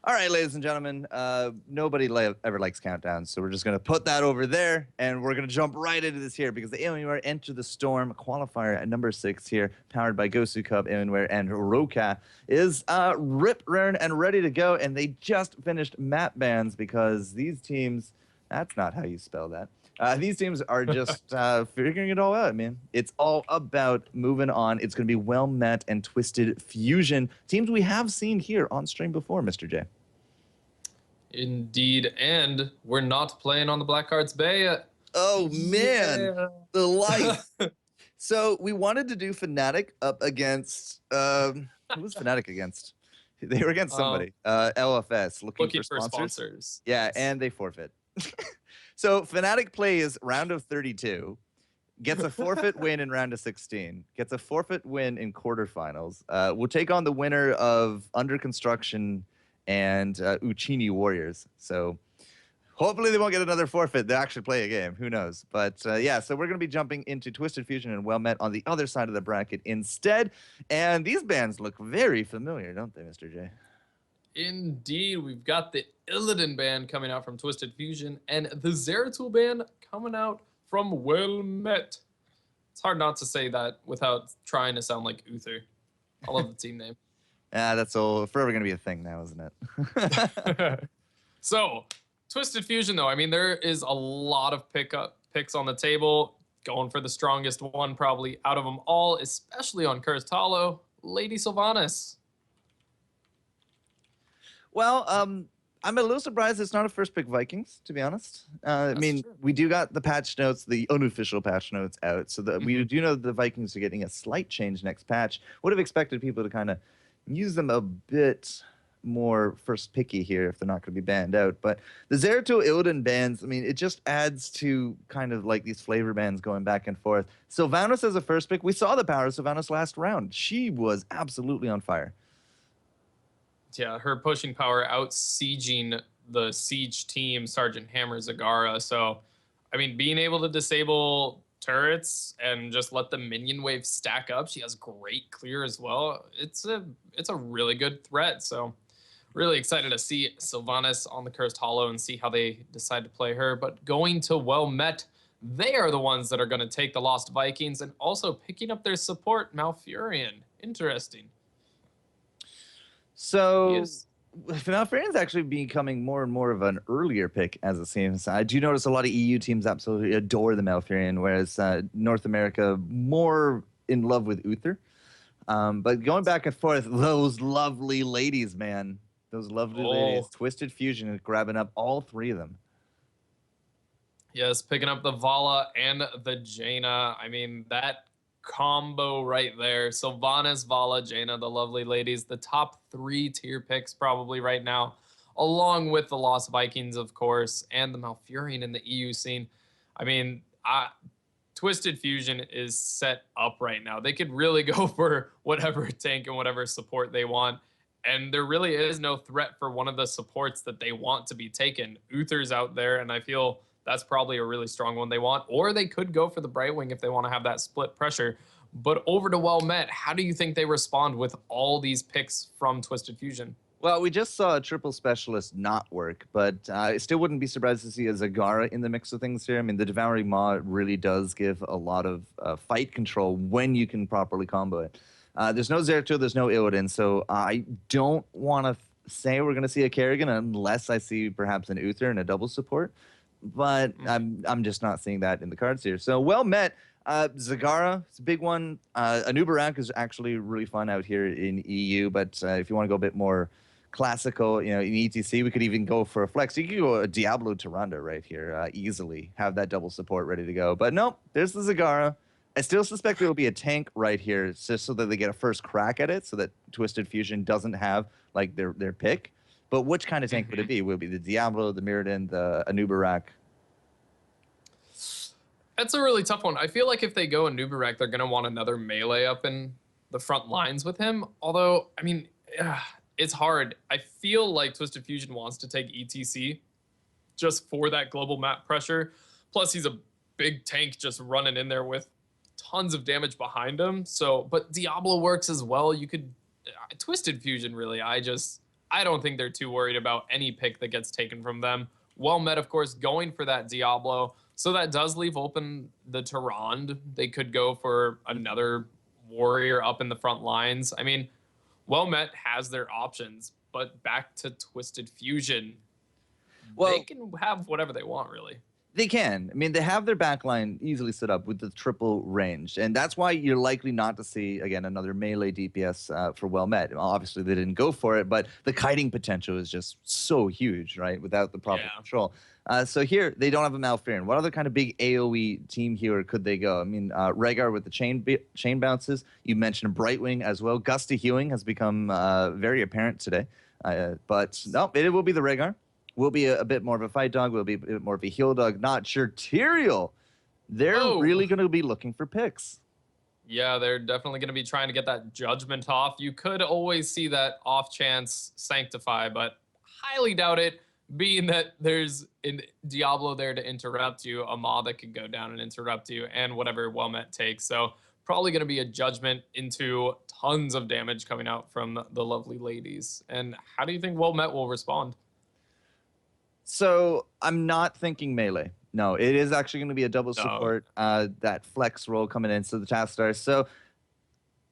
All right, ladies and gentlemen, nobody ever likes countdowns, so we're just going to put that over there, and we're going to jump right into this here because the Alienware Enter the Storm qualifier at number 6 here, powered by Gosu Cub, Alienware, and Roka, is rip, raring, and ready to go, and they just finished map bans because these teams, that's not how you spell that. These teams are just figuring it all out, man. It's all about moving on. It's going to be Well Met and Twisted Fusion, teams we have seen here on stream before, Mr. J. Indeed, and we're not playing on the Black Hearts Bay. Oh, man, the life. So we wanted to do Fnatic up against, who was Fnatic against? They were against somebody, LFS, looking for sponsors. Yeah, and they forfeit. So Fnatic plays round of 32, gets a forfeit win in round of 16, gets a forfeit win in quarterfinals. We'll take on the winner of Under Construction and Uchini Warriors. So hopefully they won't get another forfeit. They'll actually play a game. Who knows? But yeah, so we're going to be jumping into Twisted Fusion and Well Met on the other side of the bracket instead. And these bands look very familiar, don't they, Mr. J? Indeed, we've got the Illidan band coming out from Twisted Fusion and the Zeratul band coming out from Well Met. It's hard not to say that without trying to sound like Uther. I love the team name. Yeah, that's all forever going to be a thing now, isn't it? So, Twisted Fusion, though, I mean, there is a lot of picks on the table. Going for the strongest one probably out of them all, especially on Cursed Hollow, Lady Sylvanas. Well, I'm a little surprised it's not a first pick Vikings, to be honest. I mean, true. We do got the patch notes, the unofficial patch notes out, so that we do know that the Vikings are getting a slight change next patch. Would have expected people to kind of use them a bit more first picky here if they're not going to be banned out. But the Zeratul Illidan bans, I mean, it just adds to kind of like these flavor bans going back and forth. Sylvanas as a first pick, we saw the power of Sylvanas last round. She was absolutely on fire. Yeah, her pushing power out sieging the siege team, Sergeant Hammer Zagara. So, I mean, being able to disable turrets and just let the minion wave stack up. She has great clear as well. It's a really good threat. So, really excited to see Sylvanas on the Cursed Hollow and see how they decide to play her. But going to Well Met, they are the ones that are going to take the Lost Vikings and also picking up their support, Malfurion. Interesting. So, Malfurion's actually becoming more and more of an earlier pick, as it seems. I do notice a lot of EU teams absolutely adore the Malfurion, whereas North America more in love with Uther. But going back and forth, those lovely ladies, man. Those lovely ladies. Twisted Fusion is grabbing up all three of them. Yes, picking up the Vala and the Jaina. I mean, that combo right there. Sylvanas, Vala, Jaina, the lovely ladies. The top 3 tier picks probably right now, along with the Lost Vikings, of course, and the Malfurion in the EU scene. I mean, Twisted Fusion is set up right now. They could really go for whatever tank and whatever support they want. And there really is no threat for one of the supports that they want to be taken. Uther's out there, and I feel that's probably a really strong one they want. Or they could go for the Brightwing if they want to have that split pressure. But over to Well Met, how do you think they respond with all these picks from Twisted Fusion? Well, we just saw a triple specialist not work, but I still wouldn't be surprised to see a Zagara in the mix of things here. I mean, the Devouring Maw really does give a lot of fight control when you can properly combo it. There's no Zeratul, there's no Illidan, so I don't want to say we're going to see a Kerrigan unless I see perhaps an Uther and a double support. But I'm just not seeing that in the cards here. So Well Met, Zagara, it's a big one. Anubarak is actually really fun out here in EU, but if you want to go a bit more classical, you know, in ETC, we could even go for a flex. You could go a Diablo Tyrande right here easily, have that double support ready to go. But no, there's the Zagara. I still suspect there will be a tank right here just so that they get a first crack at it, so that Twisted Fusion doesn't have like their pick. But which kind of tank would it be? Would it be the Diablo, the Mirrodin, the Anubarak? That's a really tough one. I feel like if they go Anubarak, they're going to want another melee up in the front lines with him. Although, I mean, it's hard. I feel like Twisted Fusion wants to take ETC just for that global map pressure. Plus, he's a big tank just running in there with tons of damage behind him. So, but Diablo works as well. You could... Twisted Fusion, really, I just... I don't think they're too worried about any pick that gets taken from them. Well Met, of course, going for that Diablo. So that does leave open the Tyrande. They could go for another warrior up in the front lines. I mean, Well Met has their options, but back to Twisted Fusion, they Well, can have whatever they want, really. they can. I mean, they have their backline easily set up with the triple range, and that's why you're likely not to see again another melee DPS for Well Met. Obviously, they didn't go for it, but the kiting potential is just so huge, right? Without the proper Yeah. control. So here they don't have a Malfurion. What other kind of big AOE team hero could they go? I mean, Rhaegar with the chain bounces. You mentioned Brightwing as well. Gust of Healing has become very apparent today, but no, it will be the Rhaegar. Will be a bit more of a fight dog. Will be a bit more of a heal dog. Not sure. Tyrael, they're Oh. really going to be looking for picks. Yeah, they're definitely going to be trying to get that judgment off. You could always see that off chance Sanctify, but highly doubt it, being that there's in Diablo there to interrupt you, a Maw that could go down and interrupt you, and whatever Well Met takes. So probably going to be a judgment into tons of damage coming out from the lovely ladies. And how do you think Well Met will respond? So I'm not thinking melee. No, it is actually going to be a double No. support, that flex role coming in. So the task star. So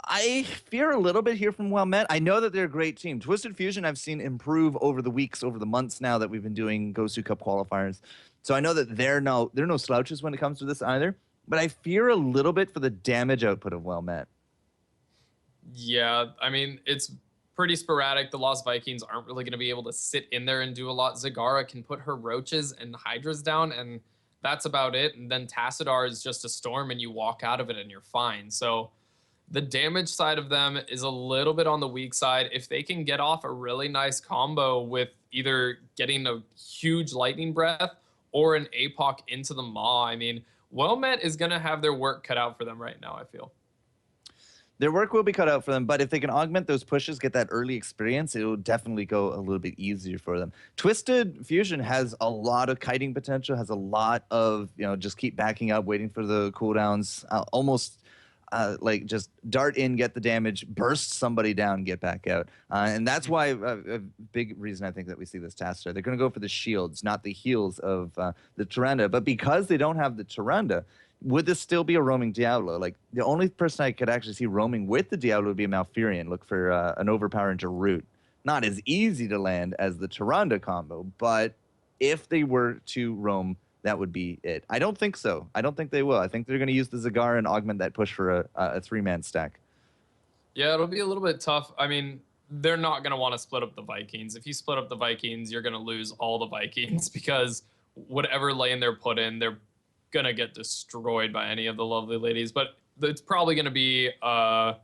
I fear a little bit here from Well Met. I know that they're a great team. Twisted Fusion, I've seen improve over the weeks, over the months now that we've been doing Gosu Cup qualifiers. So I know that they're no slouches when it comes to this either. But I fear a little bit for the damage output of Well Met. Yeah, I mean, it's pretty sporadic. The Lost Vikings aren't really going to be able to sit in there and do a lot. Zagara can put her roaches and hydras down, and that's about it. And then Tassadar is just a storm, and you walk out of it and you're fine. So the damage side of them is a little bit on the weak side. If they can get off a really nice combo with either getting a huge lightning breath or an APOC into the Maw, I mean, Well Met is going to have their work cut out for them right now, I feel. Their work will be cut out for them, but if they can augment those pushes, get that early experience, it will definitely go a little bit easier for them. Twisted Fusion has a lot of kiting potential, has a lot of, just keep backing up, waiting for the cooldowns, almost like just dart in, get the damage, burst somebody down, get back out. And that's why a big reason I think that we see this task star. They're going to go for the shields, not the heals of the Tyrande. But because they don't have the Tyrande, would this still be a roaming Diablo? Like, the only person I could actually see roaming with the Diablo would be a Malfurion. Look for an overpower into root. Not as easy to land as the Tyrande combo, but if they were to roam, that would be it. I don't think so. I don't think they will. I think they're going to use the Zagara and augment that push for a three-man stack. Yeah, it'll be a little bit tough. I mean, they're not going to want to split up the Vikings. If you split up the Vikings, you're going to lose all the Vikings because whatever lane they're put in, they're going to get destroyed by any of the lovely ladies. But it's probably going to be a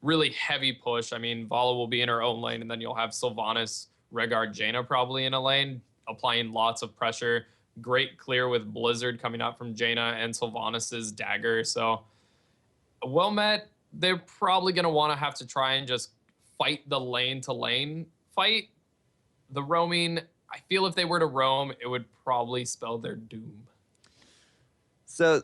really heavy push. I mean, Vala will be in her own lane, and then you'll have Sylvanas, Rhaegar, Jaina probably in a lane, applying lots of pressure. Great clear with Blizzard coming out from Jaina and Sylvanas' dagger. So, Well Met, they're probably going to want to have to try and just fight the lane-to-lane fight. The roaming, I feel if they were to roam, it would probably spell their doom. So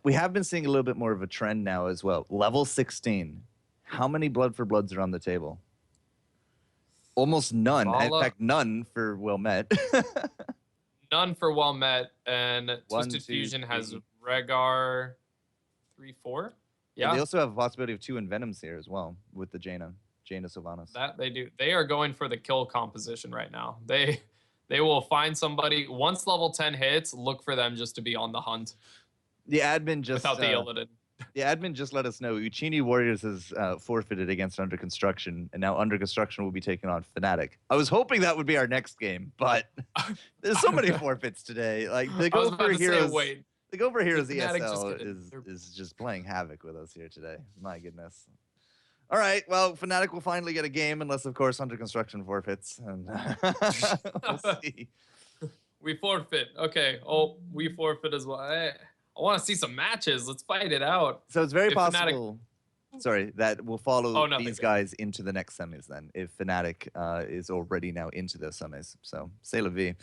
we have been seeing a little bit more of a trend now as well. Level 16. How many Blood for Bloods are on the table? Almost none. In Vala. fact, none for Well Met. None for Well Met, and One, Twisted two, Fusion has three. Rhaegar 3-4. Yeah, They also have a possibility of 2 Envenoms here as well with the Jaina Sylvanas. that they do. They are going for the kill composition right now. They will find somebody once level 10 hits. Look for them just to be on the hunt The admin just without the Illidan. the admin just let us know Uchini Warriors has forfeited against Under Construction, and now Under Construction will be taking on Fnatic. I was hoping that would be our next game, but there's so many forfeits today. Like the I was Go about for to say, Heroes, wait. the Go for Heroes Fnatic just ESL get it. is just playing havoc with us here today. My goodness. All right, well, Fnatic will finally get a game, unless of course Under Construction forfeits, and we'll see. We forfeit. Okay. Oh, we forfeit as well. I want to see some matches. Let's fight it out. So it's very If Fnatic- possible. Sorry, that will follow Oh, nothing these good. guys into the next semis then, if Fnatic is already now into those semis. So, c'est la vie.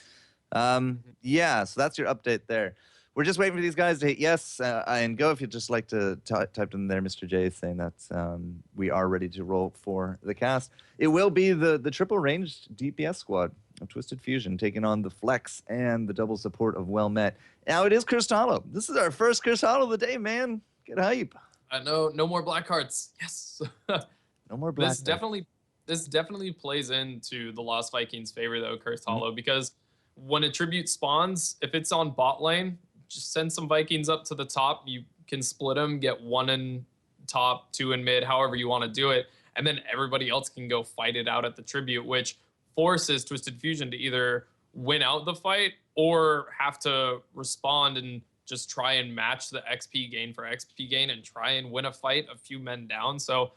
Yeah, so that's your update there. we're just waiting for these guys to hit yes and go. If you'd just like to type in there, Mr. J, saying that we are ready to roll for the cast. It will be the triple ranged DPS squad of Twisted Fusion taking on the Flex and the double support of Well Met. Now it is Cursed Hollow. This is our first Cursed Hollow of the day, man. Get hype. I know, no more black hearts. Yes. No more black This definitely plays into the Lost Vikings' favor though, Cursed Hollow, because when a tribute spawns, if it's on bot lane, just send some Vikings up to the top. You can split them, get 1 in top, 2 in mid, however you want to do it, and then everybody else can go fight it out at the tribute, which forces Twisted Fusion to either win out the fight or have to respond and just try and match the XP gain for XP gain and try and win a fight a few men down. So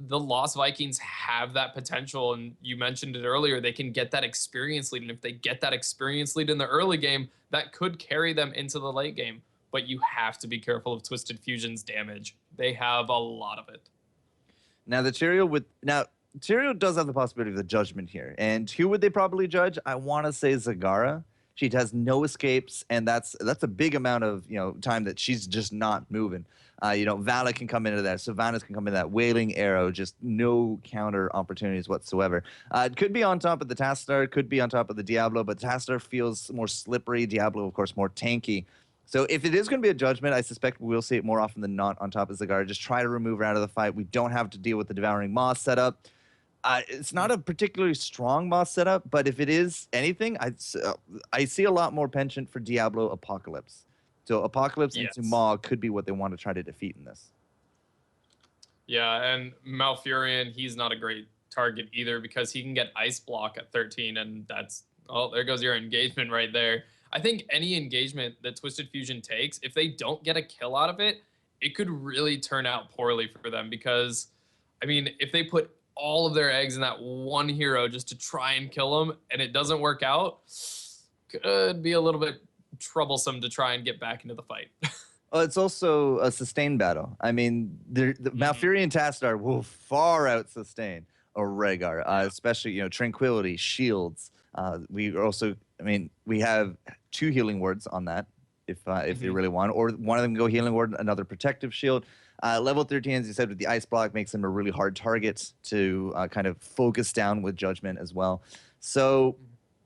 the Lost Vikings have that potential, and you mentioned it earlier, they can get that experience lead, and if they get that experience lead in the early game, that could carry them into the late game. But you have to be careful of Twisted Fusion's damage. They have a lot of it. Now Tyrael does have the possibility of the judgment here, and who would they probably judge? I want to say Zagara. She has no escapes, and that's a big amount of time that she's just not moving. Vala can come into that. Sylvanas can come into that. Wailing Arrow, just no counter opportunities whatsoever. It could be on top of the Tassadar, could be on top of the Diablo, but Tassadar feels more slippery. Diablo, of course, more tanky. So if it is going to be a judgment, I suspect we'll see it more often than not on top of Zagara. Just try to remove her out of the fight. We don't have to deal with the Devouring Maw setup. It's not a particularly strong Maw setup, but if it is anything, I see a lot more penchant for Diablo Apocalypse. So Apocalypse into Maw could be what they want to try to defeat in this. Yeah, and Malfurion, he's not a great target either because he can get Ice Block at 13, and that's, there goes your engagement right there. I think any engagement that Twisted Fusion takes, if they don't get a kill out of it, it could really turn out poorly for them because, I mean, if they put all of their eggs in that one hero just to try and kill him and it doesn't work out, could be a little bit troublesome to try and get back into the fight. Well, it's also a sustained battle. I mean, the Malfurion Tassadar will far out sustain a Rhaegar, especially, Tranquility, Shields. We also, we have 2 healing wards on that if they really want, or one of them can go healing ward, another protective shield. Level 13, as you said, with the Ice Block makes him a really hard target to kind of focus down with Judgment as well. So,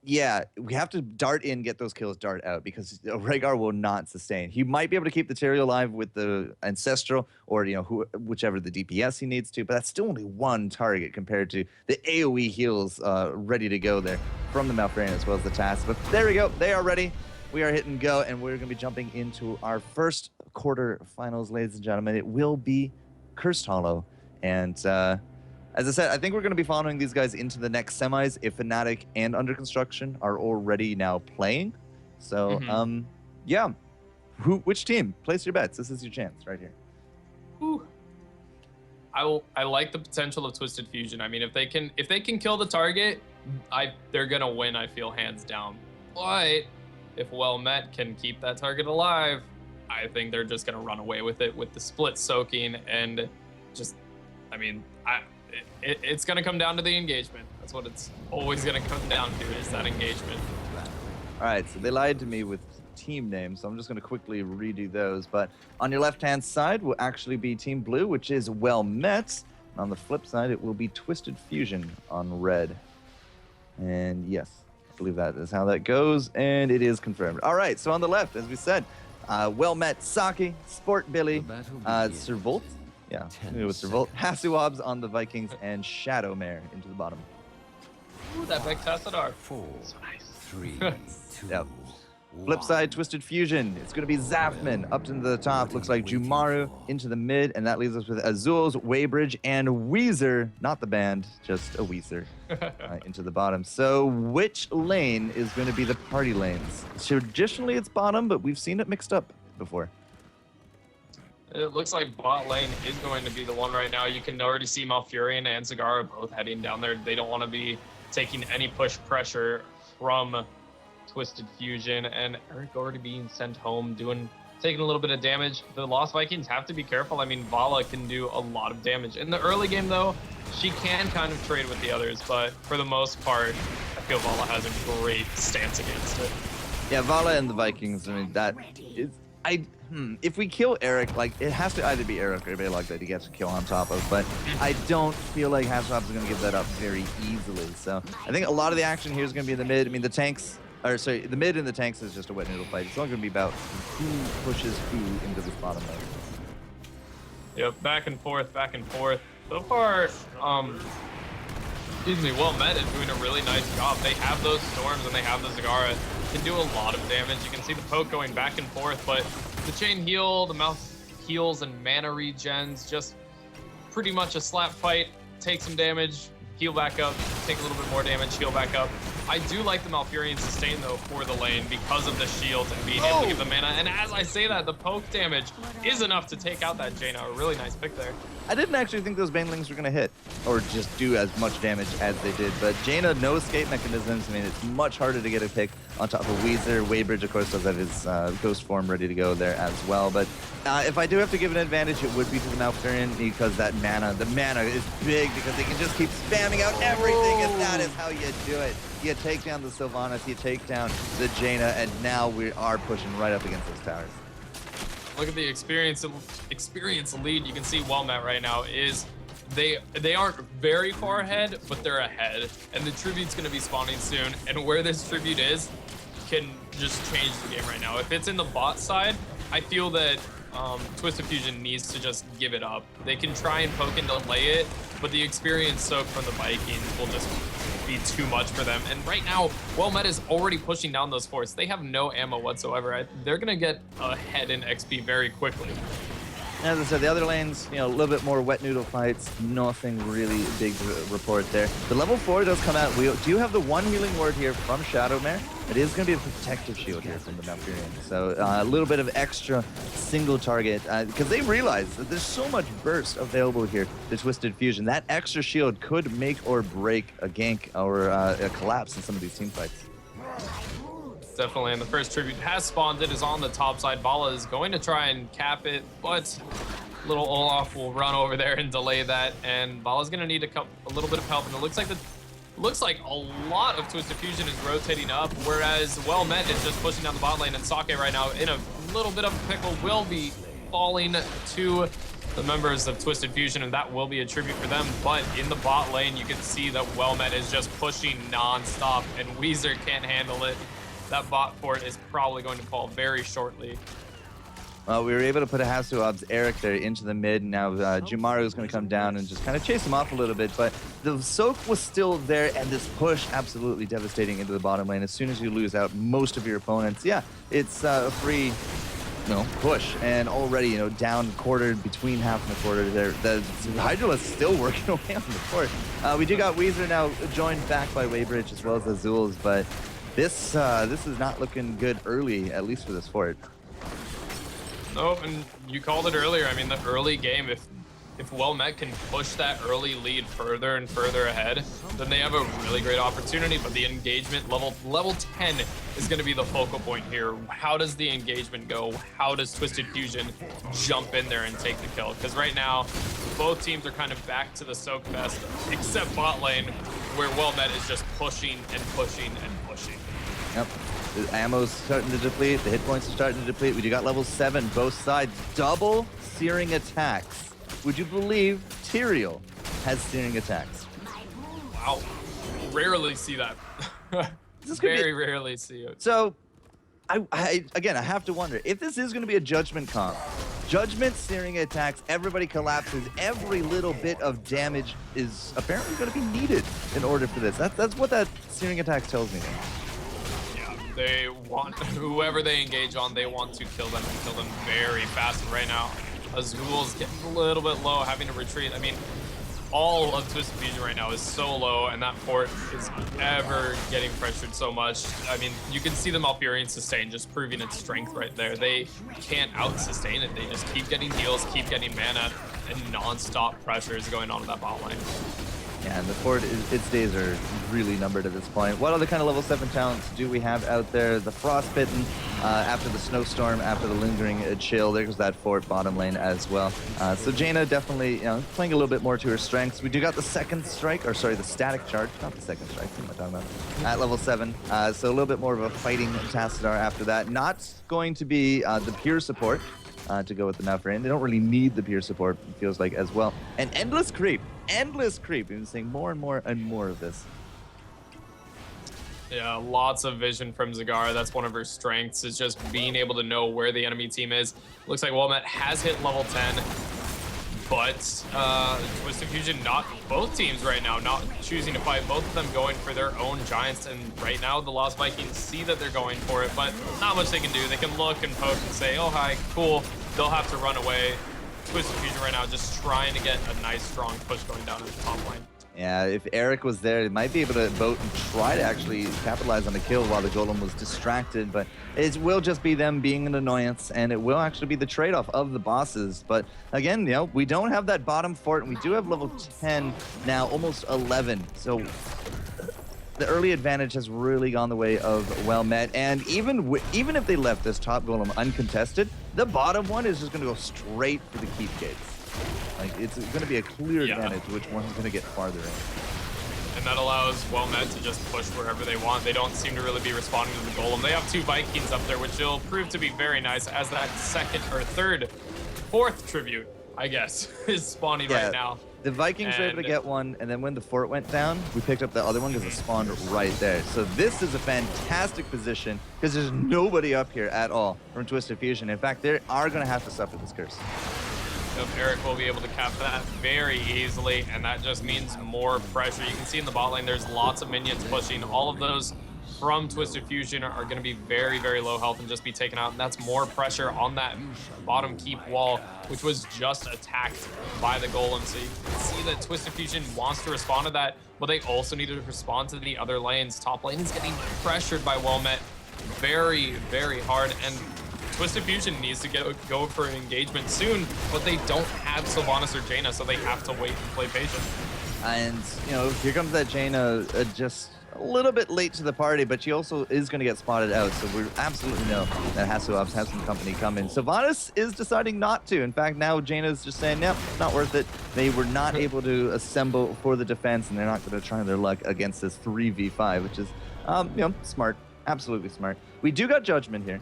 yeah, we have to dart in, get those kills, dart out, because Rhaegar will not sustain. He might be able to keep the Tyrael alive with the Ancestral, or whichever the DPS he needs to, but that's still only 1 target compared to the AoE heals ready to go there from the Malfurion as well as the Task. But there we go, they are ready. We are hitting go, and we're going to be jumping into our first quarterfinals, ladies and gentlemen. It will be Cursed Hollow, and as I said, I think we're going to be following these guys into the next semis if Fnatic and Under Construction are already now playing. So, yeah. Which team? Place your bets. This is your chance right here. Ooh. I like the potential of Twisted Fusion. I mean, if they can kill the target, they're going to win, I feel, hands down. But if Well Met can keep that target alive, I think they're just going to run away with it with the split soaking and just, it's going to come down to the engagement. That's what it's always going to come down to, is that engagement. All right, so they lied to me with team names, so I'm just going to quickly redo those. But on your left-hand side will actually be Team Blue, which is Well Met. And on the flip side, it will be Twisted Fusion on red. And yes, I believe that is how that goes, and it is confirmed. All right, so on the left, as we said, Well Met, Saki, Sport Billy, Servolt. Yeah, it was Servolt. Hasuabs on the Vikings, and Shadowmare into the bottom. Ooh, that big Tassadar. 4, so nice. 3, 2, Yep. Flip side, Twisted Fusion. It's going to be Zafman up to the top. Looks like Jumaru into the mid, and that leaves us with Azul's, Waybridge, and Weezer. Not the band, just a Weezer into the bottom. So which lane is going to be the party lanes? Traditionally, it's bottom, but we've seen it mixed up before. It looks like bot lane is going to be the one right now. You can already see Malfurion and Zagara both heading down there. They don't want to be taking any push pressure from Twisted Fusion, and Eric already being sent home, taking a little bit of damage. The Lost Vikings have to be careful. I mean, Vala can do a lot of damage. In the early game, though, she can kind of trade with the others, but for the most part, I feel Vala has a great stance against it. Yeah, Vala and the Vikings. I mean, that is. If we kill Eric, like it has to either be Eric or Balog that he gets a kill on top of. But I don't feel like Hashop is going to give that up very easily. So I think a lot of the action here is going to be in the mid. I mean, the tanks. Or sorry, the mid and the tanks is just a wet noodle fight. It's not going to be about who pushes who into this bottom lane. Yep, back and forth, back and forth. So far, excuse me, WellMet is doing a really nice job. They have those storms and they have the Zagara. Can do a lot of damage. You can see the poke going back and forth, but the chain heal, the mouth heals, and mana regens, just pretty much a slap fight. Take some damage, heal back up, take a little bit more damage, heal back up. I do like the Malfurion sustain though for the lane because of the shields and being able to give the mana. And as I say that, the poke damage is enough to take out that Jaina. A really nice pick there. I didn't actually think those Banelings were going to hit or just do as much damage as they did, but Jaina, no escape mechanisms. I mean, it's much harder to get a pick on top of Weezer. Weybridge, of course, does have his ghost form ready to go there as well. But if I do have to give an advantage, it would be to the Malfurion because the mana is big because they can just keep spamming out everything, and that is how you do it. You take down the Sylvanas, you take down the Jaina, and now we are pushing right up against those towers. Look at the experience lead. You can see WellMet right now is they aren't very far ahead, but they're ahead. And the tribute's going to be spawning soon. And where this tribute is can just change the game right now. If it's in the bot side, I feel that Twisted Fusion needs to just give it up. They can try and poke and delay it, but the experience soak from the Vikings will just be too much for them. And right now, WellMet is already pushing down those forts. They have no ammo whatsoever. They're going to get ahead in XP very quickly. As I said, the other lanes, a little bit more wet noodle fights. Nothing really big to report there. The level 4 does come out. We do have the one healing ward here from Shadowmare. It is going to be a protective shield here from the Malfurion. So a little bit of extra single target because they realize that there's so much burst available here to Twisted Fusion. That extra shield could make or break a gank or a collapse in some of these team fights. Definitely, and the first tribute has spawned. It is on the top side. Vala is going to try and cap it, but little Olaf will run over there and delay that, and Vala's going to need a little bit of help. And it looks like a lot of Twisted Fusion is rotating up, whereas WellMet is just pushing down the bot lane, and Sake right now in a little bit of a pickle will be falling to the members of Twisted Fusion, and that will be a tribute for them. But in the bot lane, you can see that WellMet is just pushing non-stop, and Weezer can't handle it. That bot fort is probably going to fall very shortly. Well, we were able to put a Hasuab's Eric there into the mid. Now Jumaru is going to come down and just kind of chase him off a little bit, but the soak was still there, and this push absolutely devastating into the bottom lane. As soon as you lose out most of your opponents, yeah, it's a free push, and already down quartered between half and a quarter there. The Hydralisk still working away on the fort. We do got Weezer now joined back by Weybridge as well as Azules, but this is not looking good early, at least for this fort. Nope, and you called it earlier. I mean, the early game, if WellMet can push that early lead further and further ahead, then they have a really great opportunity. But the engagement level 10 is going to be the focal point here. How does the engagement go? How does Twisted Fusion jump in there and take the kill? Because right now, both teams are kind of back to the soak fest, except bot lane, where WellMet is just pushing and pushing and pushing. Yep. The ammo's starting to deplete. The hit points are starting to deplete. We do got level 7, both sides. Double searing attacks. Would you believe Tyrael has searing attacks? Wow. Rarely see that. Very rarely see it. So, I have to wonder, if this is going to be a Judgment comp, Judgment searing attacks, everybody collapses, every little bit of damage is apparently going to be needed in order for this. That's what that searing attack tells me now. They want, whoever they engage on, they want to kill them and kill them very fast. And right now, Azul's getting a little bit low, having to retreat. I mean, all of Twisted Fusion right now is so low, and that fort is ever getting pressured so much. I mean, you can see the Malfurion sustain just proving its strength right there. They can't out-sustain it. They just keep getting heals, keep getting mana, and non-stop pressure is going on in that bot lane. Yeah, and the fort, its days are really numbered at this point. What other kind of level 7 talents do we have out there? The Frostbitten, after the Snowstorm, after the Lingering Chill, there goes that fort bottom lane as well. So Jaina definitely, playing a little bit more to her strengths. We do got the second strike, or sorry, the static charge, not the second strike, what am I talking about? At level 7, so a little bit more of a fighting Tassadar after that. Not going to be the pure support. To go with the Malfurion. They don't really need the pure support, it feels like, as well. And endless creep. Endless creep. We've been seeing more and more and more of this. Yeah, lots of vision from Zagara. That's one of her strengths, is just being able to know where the enemy team is. Looks like Wellmet has hit level 10, but Twisted Fusion, not both teams right now, not choosing to fight. Both of them going for their own giants, and right now the Lost Vikings see that they're going for it, but not much they can do. They can look and poke and say, oh, hi, cool. They'll have to run away. Twisted Fusion right now just trying to get a nice, strong push going down to the top line. Yeah, if Eric was there, he might be able to vote and try to actually capitalize on the kill while the Golem was distracted, but it will just be them being an annoyance, and it will actually be the trade-off of the bosses. But again, we don't have that bottom fort, and we do have level 10 now, almost 11. So the early advantage has really gone the way of Wellmet, and even if they left this top Golem uncontested, the bottom one is just going to go straight for the keep gates. Like, it's going to be a clear advantage which one's going to get farther in. And that allows Wellmet to just push wherever they want. They don't seem to really be responding to the Golem. They have 2 Vikings up there, which will prove to be very nice as that fourth tribute, I guess, is spawning right now. The Vikings were able to get one, and then when the fort went down, we picked up the other one because it spawned right there. So this is a fantastic position because there's nobody up here at all from Twisted Fusion. In fact, they are going to have to suffer this curse. Eric will be able to cap that very easily, and that just means more pressure. You can see in the bot lane, there's lots of minions pushing. All of those from Twisted Fusion are going to be very, very low health and just be taken out. And that's more pressure on that bottom keep wall, which was just attacked by the Golem. So you can see that Twisted Fusion wants to respond to that, but they also need to respond to the other lanes. Top lane is getting pressured by Wellmet very, very hard, and Twisted Fusion needs to go for an engagement soon, but they don't have Sylvanas or Jaina, so they have to wait and play patient. And, here comes that Jaina just a little bit late to the party, but she also is going to get spotted out, so we absolutely know that Hasuops has some company coming. Sylvanas is deciding not to. In fact, now Jaina's just saying, nope, not worth it. They were not able to assemble for the defense, and they're not going to try their luck against this 3v5, which is, smart. Absolutely smart. We do got Judgment here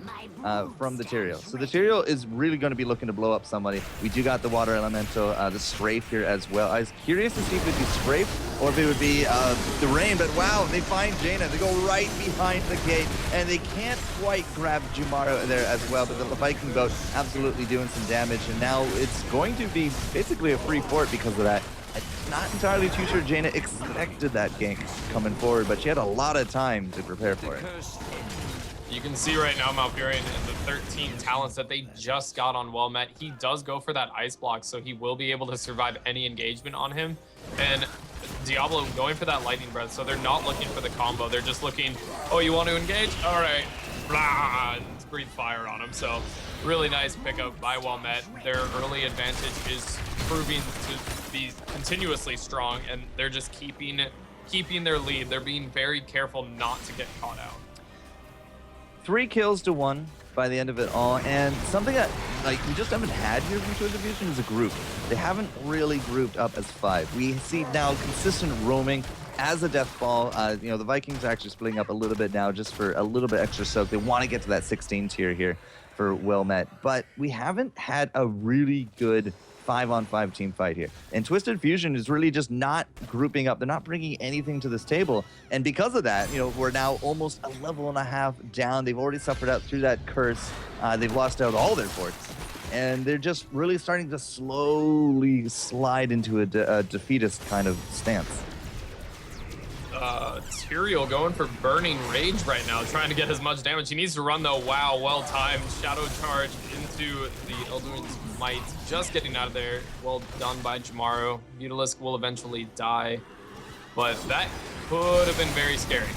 from the Tyrael. So the Tyrael is really going to be looking to blow up somebody. We do got the Water Elemental, the Strafe here as well. I was curious to see if it would be Strafe or if it would be the Rain, but wow, they find Jaina. They go right behind the gate, and they can't quite grab Jumaro there as well, but the Viking boat absolutely doing some damage, and now it's going to be basically a free fort because of that. I'm not entirely too sure Jaina expected that gank coming forward, but she had a lot of time to prepare for it. You can see right now Malfurion and the 13 talents that they just got on Wellmet. He does go for that ice block, so he will be able to survive any engagement on him. And Diablo going for that lightning breath, so they're not looking for the combo. They're just looking, oh, you want to engage? All right, blah, and breathe fire on him. So really nice pickup by Wellmet. Their early advantage is proving to be continuously strong, and they're just keeping their lead. They're being very careful not to get caught out. 3 kills to 1 by the end of it all, and something that we just haven't had here from Twisted Fusion is a group. They haven't really grouped up as 5. We see now consistent roaming as a death ball. The Vikings are actually splitting up a little bit now just for a little bit extra soak. They want to get to that 16 tier here for Wellmet, but we haven't had a really good 5-on-5 team fight here. And Twisted Fusion is really just not grouping up. They're not bringing anything to this table. And because of that, we're now almost a level and a half down. They've already suffered out through that curse. They've lost out all their forts. And they're just really starting to slowly slide into a defeatist kind of stance. Tyrael going for Burning Rage right now, trying to get as much damage. He needs to run though. Wow, well timed. Shadow charge into the Elduin's Might. Just getting out of there. Well done by Jumaro. Mutalisk will eventually die, but that could have been very scary.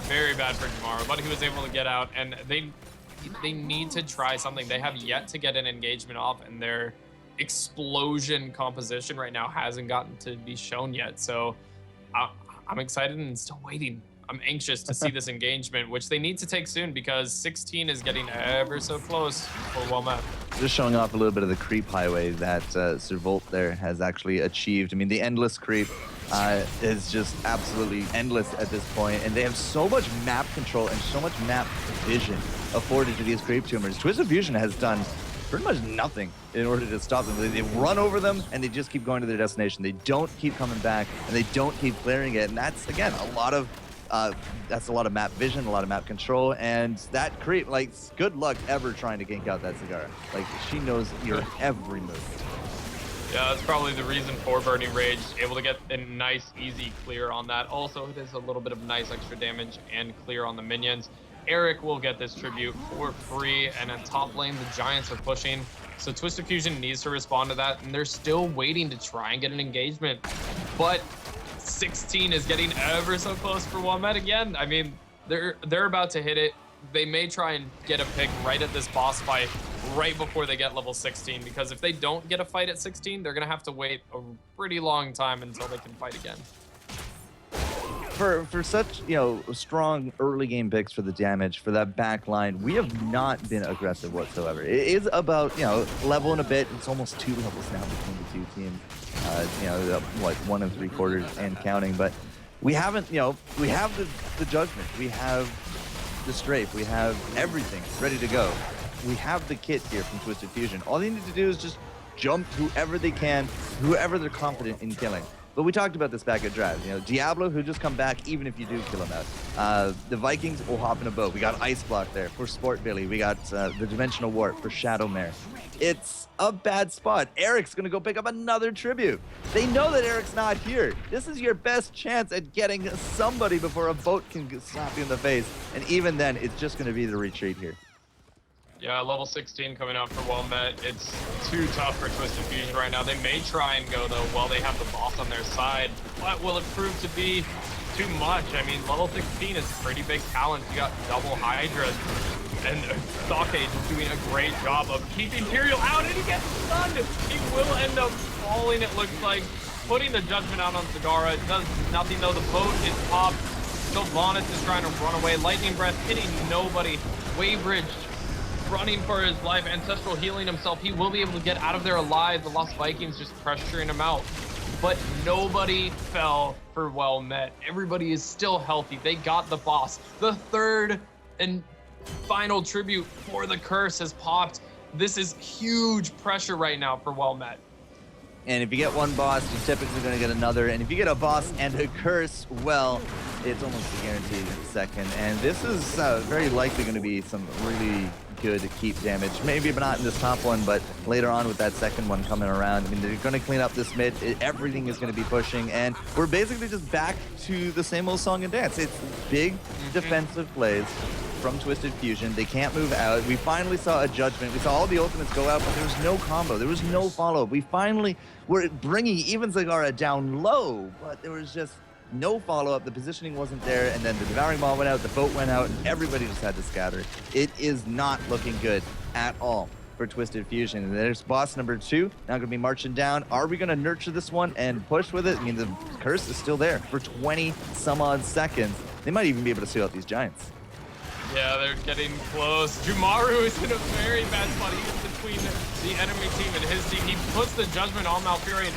Very bad for Jumaro, but he was able to get out, and they need to try something. They have yet to get an engagement off, and they're explosion composition right now hasn't gotten to be shown yet. So I'm excited and still waiting. I'm anxious to see this engagement, which they need to take soon because 16 is getting ever so close for Wilmette. Just showing off a little bit of the creep highway that Servolt there has actually achieved. I mean, the endless creep is just absolutely endless at this point, and they have so much map control and so much map vision afforded to these creep tumors. Twisted Fusion has done pretty much nothing in order to stop them. They run over them and they just keep going to their destination. They don't keep coming back and they don't keep clearing it, and that's, again, a lot of map vision, a lot of map control, and that creep, like, good luck ever trying to gank out that Zagara. Like, she knows your every move. Yeah, that's probably the reason for Burning Rage, able to get a nice, easy clear on that. Also, it is a little bit of nice extra damage and clear on the minions. Eric will get this tribute for free, and at top lane, the Giants are pushing. So Twisted Fusion needs to respond to that, and they're still waiting to try and get an engagement. But 16 is getting ever so close for Wilmette again. I mean, they're about to hit it. They may try and get a pick right at this boss fight right before they get level 16, because if they don't get a fight at 16, they're gonna have to wait a pretty long time until they can fight again. For such, you know, strong early game picks for the damage, for that back line, we have not been aggressive whatsoever. It is about, you know, leveling a bit. It's almost 2 levels now between the two teams. You know, what, 1 3/4 and counting, but we haven't, you know, we have the judgment, we have the strafe, we have everything ready to go. We have the kit here from Twisted Fusion. All they need to do is just jump whoever they can, whoever they're confident in killing. But we talked about this back at Draft. You know, Diablo, who just come back even if you do kill him out. The Vikings will hop in a boat. We got Ice Block there for Sport Billy. We got the Dimensional Warp for Shadowmare. It's a bad spot. Eric's going to go pick up another tribute. They know that Eric's not here. This is your best chance at getting somebody before a boat can slap you in the face. And even then, it's just going to be the retreat here. Yeah, level 16 coming out for Wilmette. It's too tough for Twisted Fusion right now. They may try and go, though, while they have the boss on their side. But will it prove to be too much? I mean, level 16 is a pretty big talent. You got double Hydras. And Sake is doing a great job of keeping Tyrael out, and he gets stunned. He will end up falling, it looks like. Putting the judgment out on Zagara. It does nothing, though. The boat is popped. Sylvanas is trying to run away. Lightning Breath hitting nobody. Waybridge running for his life. Ancestral healing himself. He will be able to get out of there alive. The Lost Vikings just pressuring him out. But nobody fell for Wilmette. Everybody is still healthy. They got the boss. The third and final tribute for the curse has popped. This is huge pressure right now for Wilmette. And if you get one boss, you're typically going to get another. And if you get a boss and a curse, well, it's almost a guaranteed second. And this is very likely going to be some really good keep damage. Maybe not in this top one, but later on with that second one coming around. I mean, they're going to clean up this mid. Everything is going to be pushing. And we're basically just back to the same old song and dance. It's big defensive plays from Twisted Fusion. They can't move out. We finally saw a judgment. We saw all the ultimates go out, but there was no combo. There was no follow-up. We finally were bringing even Zagara down low, but there was just no follow-up. The positioning wasn't there, and then the Devouring Maw went out, the boat went out, and everybody just had to scatter. It is not looking good at all for Twisted Fusion. And there's boss number 2, now gonna be marching down. Are we gonna nurture this one and push with it? I mean, the curse is still there for 20 some odd seconds. They might even be able to seal out these Giants. Yeah, they're getting close. Jumaru is in a very bad spot. He's between the enemy team and his team. He puts the judgment on Malfurion.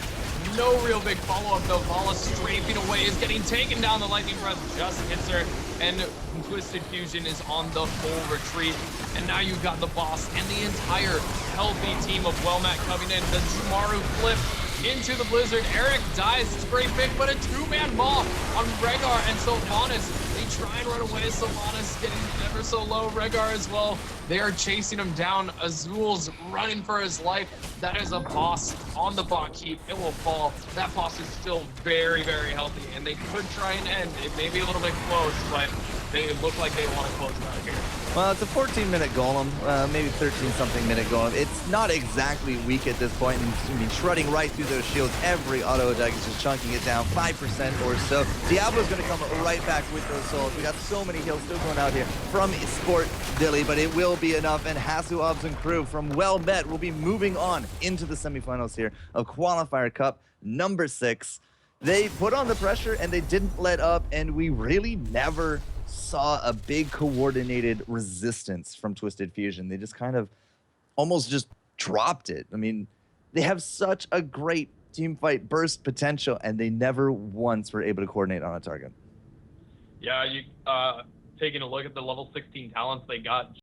No real big follow-up, though. Vala strafing away, is getting taken down. The Lightning Breath just hits her, and Twisted Fusion is on the full retreat. And now you've got the boss and the entire healthy team of Wilmette coming in. The Jumaru flip into the Blizzard. Eric dies. It's a great pick, but a 2-man maul on Rehgar and Sylvanas. They try and run away. Sylvanas getting ever so low. Rehgar as well. They are chasing him down. Azul's running for his life. That is a boss on the bot keep. It will fall. That boss is still very, very healthy, and they could try and end. It may be a little bit close, but they look like they want to close it out here. Well, it's a 14-minute golem, maybe 13-something minute golem. It's not exactly weak at this point, and I mean, shredding right through those shields. Every auto attack is just chunking it down 5% or so. Diablo's going to come right back with those souls. We got so many heals still going out here from Sport Dilly, but it will be enough. And Hasu Obs and crew from Well Met will be moving on into the semifinals here of Qualifier Cup number 6. They put on the pressure and they didn't let up, and we really never saw a big coordinated resistance from Twisted Fusion. They just kind of almost just dropped it. I mean, they have such a great team fight burst potential, and they never once were able to coordinate on a target. Yeah, you taking a look at the level 16 talents they got